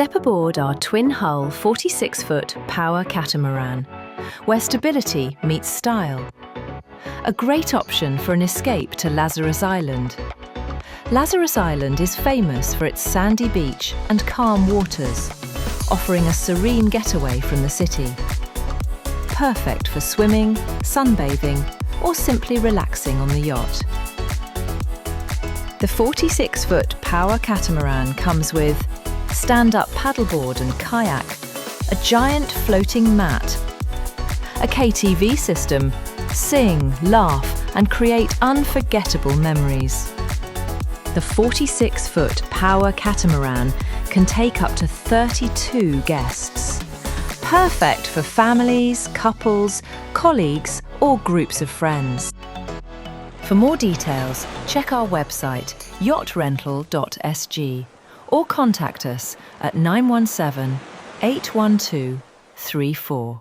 Step aboard our twin-hull 46-foot Power Catamaran, where stability meets style. A great option for an escape to Lazarus Island. Lazarus Island is famous for its sandy beach and calm waters, offering a serene getaway from the city. Perfect for swimming, sunbathing, or simply relaxing on the yacht. The 46-foot Power Catamaran comes with stand-up paddleboard and kayak, a giant floating mat, a KTV system, sing, laugh, and create unforgettable memories. The 46-foot Power Catamaran can take up to 32 guests. Perfect for families, couples, colleagues, or groups of friends. For more details, check our website, yachtrental.sg, or contact us at 917 812 34.